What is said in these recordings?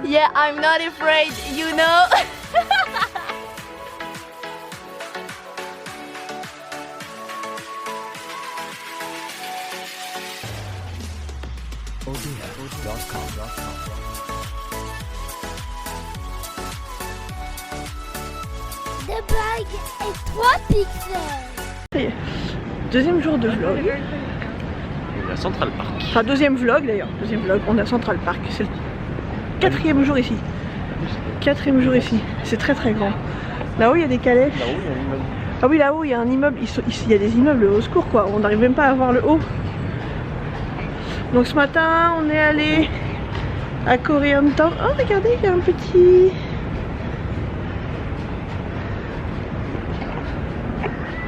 Yeah, I'm not afraid, you know. The bag est 3 pixels. Ça y est. Deuxième jour de vlog. On est à Central Park. Enfin deuxième vlog d'ailleurs. Deuxième vlog. On est à Central Park. C'est le quatrième jour ici. Quatrième jour ici. C'est très très grand. Là-haut il y a des calèches. Là-haut, il y a un immeuble. Ah oui, là-haut il y a un immeuble. Il y a des immeubles au secours quoi. On n'arrive même pas à voir le haut. Donc ce matin on est allé à Koreatown. Oh regardez, il y a un petit...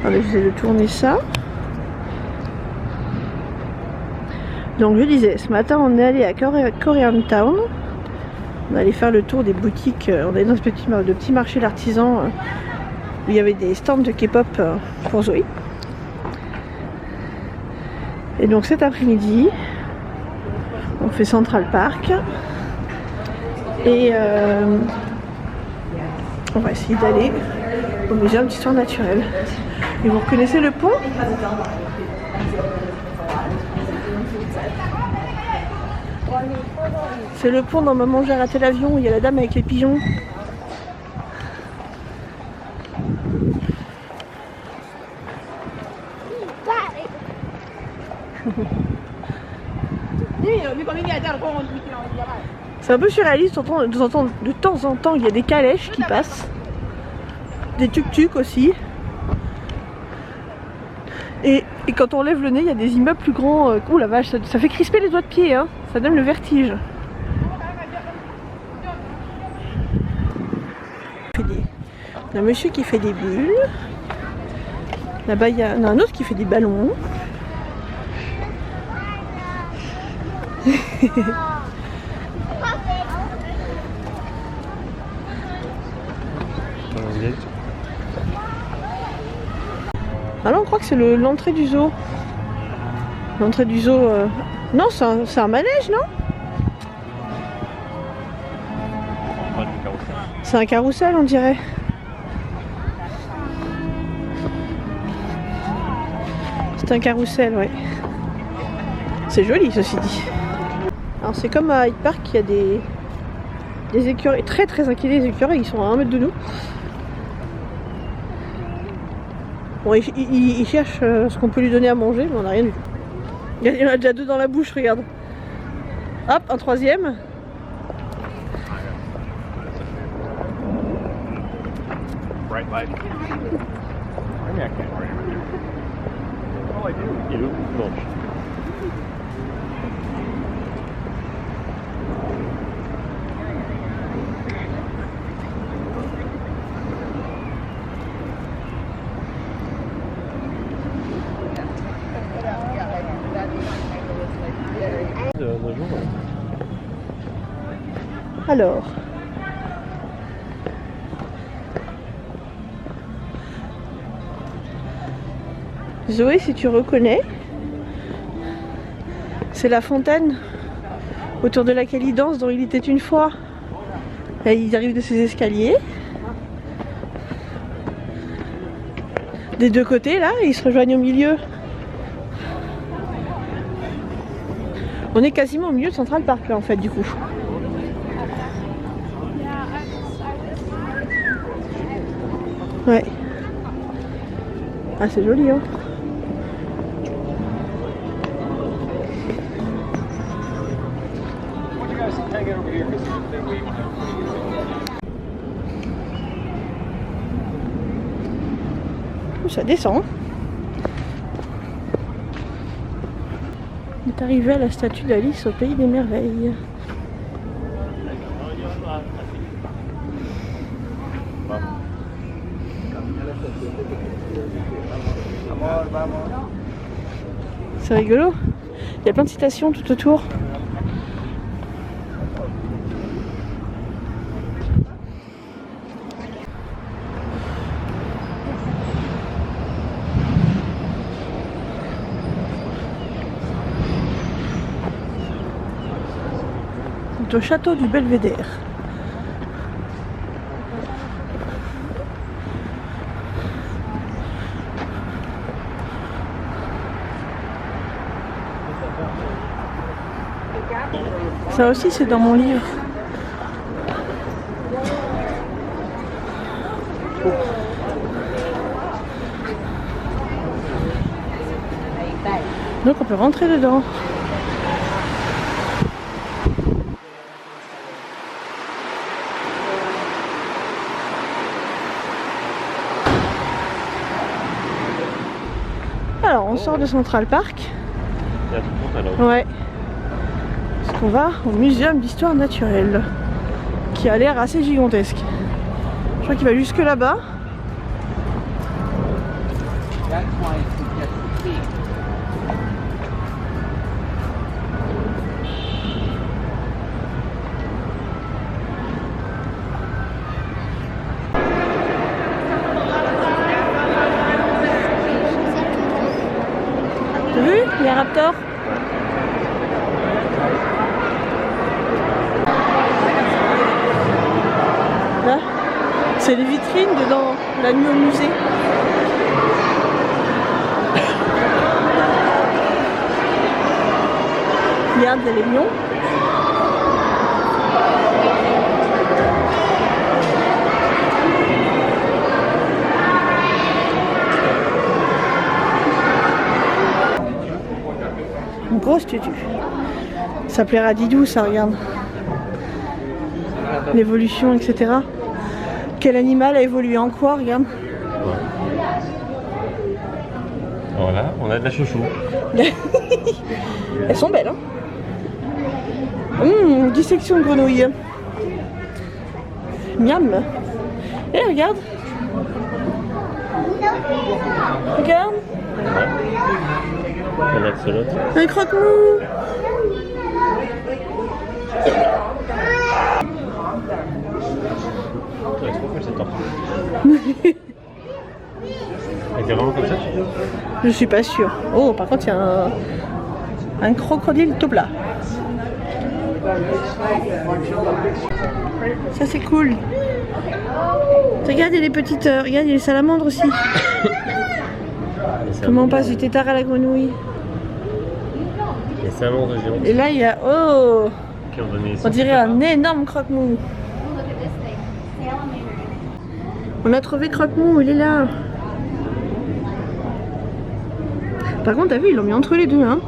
Attendez, j'essaie de tourner ça. Donc je disais, ce matin on est allé à Koreatown. On est allé faire le tour des boutiques. On est dans ce petit marché d'artisans où il y avait des stands de K-pop pour Zoé. Et donc cet après-midi, on fait Central Park. Et on va essayer d'aller au Muséum d'Histoire Naturelle. Et vous reconnaissez le pont ? C'est le pont dans Maman j'ai raté l'avion où il y a la dame avec les pigeons. C'est un peu surréaliste, de temps en temps il y a des calèches qui passent, des tuk-tuk aussi. Et quand on lève le nez, il y a des immeubles plus grands. Ouh la vache, ça fait crisper les doigts de pied, hein. Ça donne le vertige. Il y a un monsieur qui fait des bulles. Là-bas, il y en a un autre qui fait des ballons. Ah là, on croit que c'est l'entrée du zoo. L'entrée du zoo... Non, c'est un manège, non? C'est un carrousel, on dirait. C'est un carrousel, ouais. C'est joli, ceci dit. Alors, c'est comme à Hyde Park, il y a des écureuils, très très inquiétés, les écureuils, ils sont à 1 mètre de nous. Bon, il cherche ce qu'on peut lui donner à manger, mais on n'a rien du tout. Il y en a déjà 2 dans la bouche, regarde. Hop, un troisième. Bright light. Maybe I can't write it. Oh, I do. You do? Look. Alors. Zoé, si tu reconnais, c'est la fontaine autour de laquelle il danse dans Il était une fois. Là, ils arrivent de ces escaliers. Des deux côtés, là, et ils se rejoignent au milieu. On est quasiment au milieu de Central Park, là, en fait, du coup. Ouais. Ah, c'est joli, hein. Ça descend. On est arrivé à la statue d'Alice au Pays des Merveilles. C'est rigolo. Il y a plein de citations tout autour. est au château du Belvédère. Ça aussi c'est dans mon livre. Donc on peut rentrer dedans. Alors on sort de Central Park. Il y a tout le monde alors. Ouais. Parce qu'on va au muséum d'histoire naturelle. Qui a l'air assez gigantesque. Je crois qu'il va jusque là-bas. T'as vu les raptors? Là, c'est les vitrines dedans la nuit au musée. Regarde, il y a les lions. Une grosse tutu. Ça plaira à Didou, ça, regarde. L'évolution, etc. Quel animal a évolué en quoi, regarde. Voilà, on a de la chouchou. Elles sont belles, hein. Dissection de grenouille. Miam. Et regarde. Regarde. Un axolote. Un croque-mou. Elle est trop cool cette tortue. Elle était vraiment comme ça? Je suis pas sûre. Oh, par contre, il y a un crocodile tout plat. Ça, c'est cool. Regarde, il y a les petites. Regarde, il y a les salamandres aussi. Comment on passe du tétard à la grenouille? Les salamandres géantes Et là, il y a. Oh! qui ont donné. On dirait un énorme croque-mou. On a trouvé croque-mou, il est là. Par contre, t'as vu, ils l'ont mis entre les deux, hein.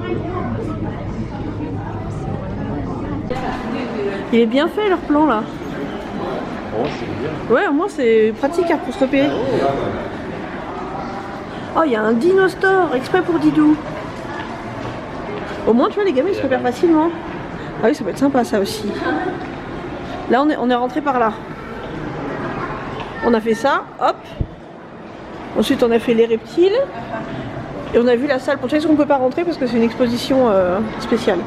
Il est bien fait leur plan là. Oh, c'est bien. Ouais, au moins c'est pratique hein, pour se repérer. Oh, il y a un dino-store exprès pour Didou. Au moins, tu vois, les gamins ils se repèrent facilement. Ah oui, ça peut être sympa ça aussi. Là, on est rentré par là. On a fait ça, hop. Ensuite, on a fait les reptiles. Et on a vu la salle. Pour ça, on ne peut pas rentrer parce que c'est une exposition spéciale.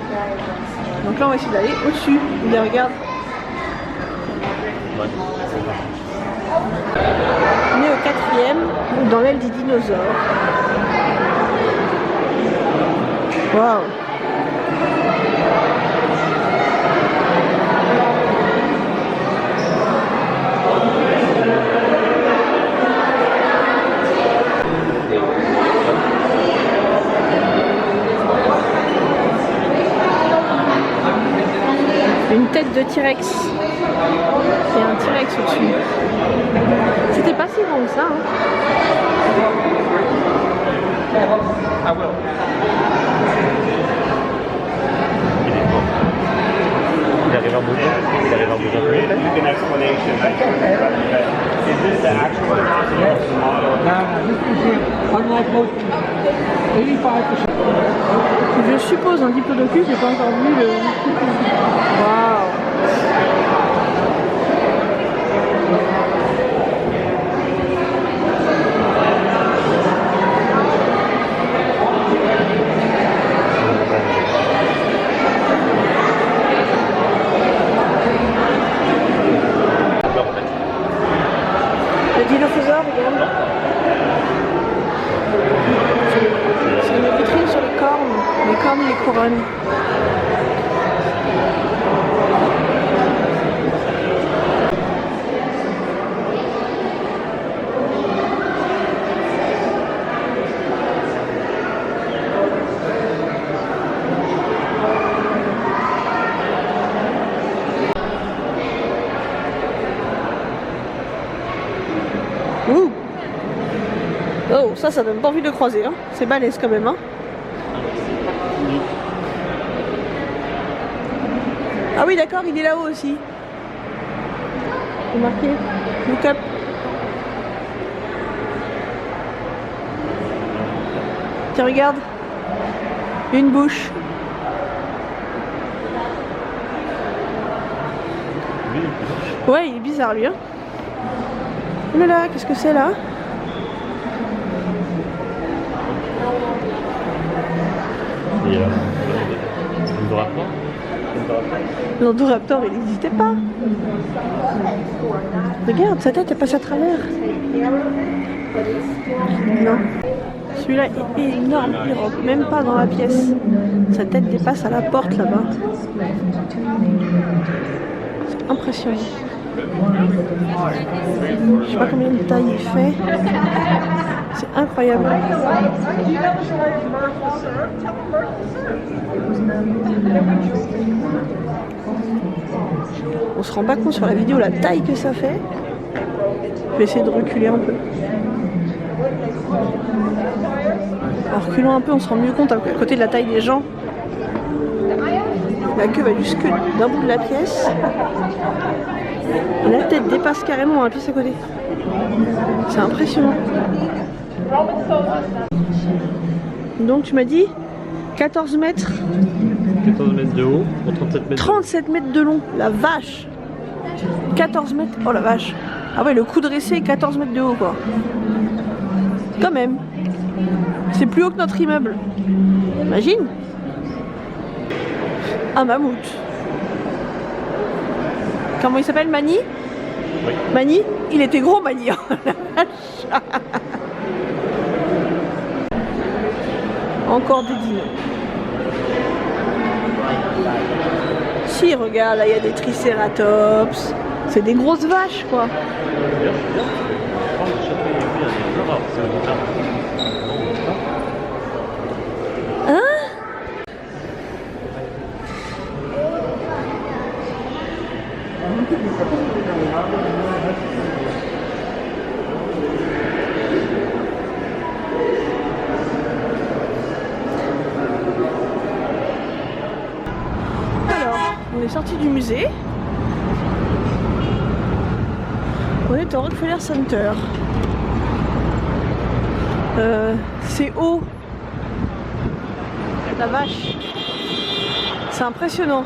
Donc là, on va essayer d'aller au-dessus. Regarde. Ouais. On est au 4e, dans l'aile des dinosaures. Waouh! Une tête de T-Rex. C'est un T-Rex au-dessus. C'était pas si grand que ça. Hein. Ah ouais. Il arrive à bouger. Il arrive à bouger un peu. Je suppose un diplodocus, j'ai pas encore vu le. Waouh! Le dinosaure, regarde. C'est une vitrine sur les cornes et les couronnes. ça donne pas envie de le croiser. Hein. C'est balèze quand même. Hein. Ah oui, d'accord, il est là-haut aussi. C'est marqué. Look up. Tiens, regarde. Une bouche. Ouais, il est bizarre lui. Hein. Oh là là, qu'est-ce que c'est là? Et l'Endoraptor, il n'existait pas. Regarde, sa tête, elle passe à travers. Non. Celui-là est énorme, il rentre même pas dans la pièce. Sa tête dépasse à la porte là-bas. C'est impressionnant. Je sais pas combien de taille il fait. C'est incroyable. On se rend pas compte sur la vidéo la taille que ça fait. Je vais essayer de reculer un peu. En reculant un peu, on se rend mieux compte à côté de la taille des gens. La queue va jusque d'un bout de la pièce. Et la tête dépasse carrément la pièce à côté. C'est impressionnant. Donc tu m'as dit 14 mètres. 14 mètres de haut pour 37 mètres. 37 mètres de long, la vache. 14 mètres, oh la vache. Ah ouais, le coup dressé est 14 mètres de haut quoi. Quand même. C'est plus haut que notre immeuble. Imagine. Un mammouth. Comment il s'appelle, Mani? Oui. Mani? Il était gros, Mani. Encore des dinos. Si, regarde, là il y a des tricératops. C'est des grosses vaches quoi. Hein? Alors, on est sorti du musée. On est au Rockefeller Center. C'est haut. La vache. C'est impressionnant.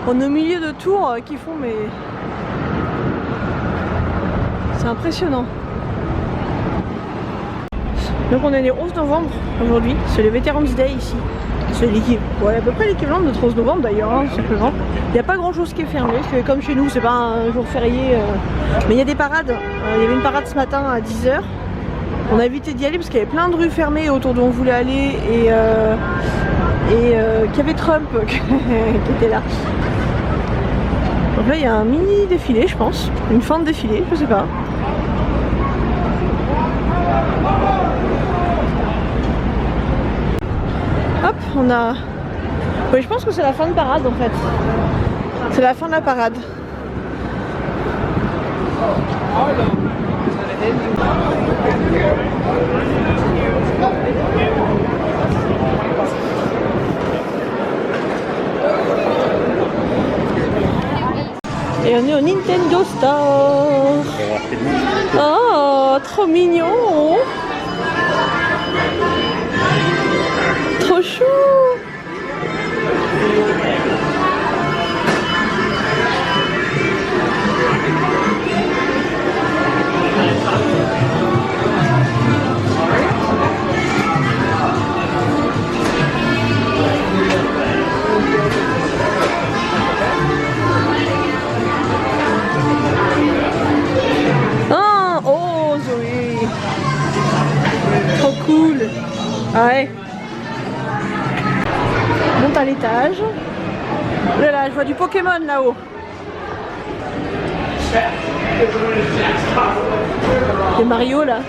On est au milieu de tours qui font mais... C'est impressionnant. Donc on est le 11 novembre aujourd'hui. C'est le Veterans Day ici. C'est à peu près l'équivalent de notre 11 novembre d'ailleurs, hein, simplement. Il n'y a pas grand chose qui est fermé, parce que comme chez nous, c'est pas un jour férié. Mais il y a des parades. Il y avait une parade ce matin à 10 h. On a évité d'y aller parce qu'il y avait plein de rues fermées autour d'où on voulait aller et qu'il y avait Trump qui était là. Donc là, il y a un mini défilé, je pense. Une fin de défilé, je sais pas. Hop, on a... Oui, je pense que c'est la fin de parade en fait. C'est la fin de la parade. Et on est au Nintendo Store. Oh, trop mignon. Trop chou. Oh, Zoé. Trop cool. Ouais. Monte à l'étage. Oh là là, je vois du Pokémon là-haut. Et Mario là.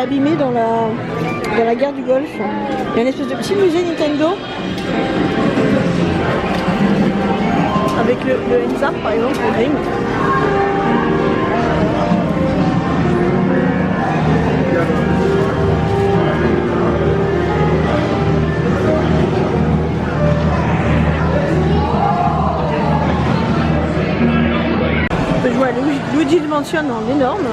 abîmé dans la guerre du Golfe. Il y a une espèce de petit musée Nintendo. Avec le Hands Up par exemple, le Grimm. On peut jouer à Luigi's Mansion en énorme.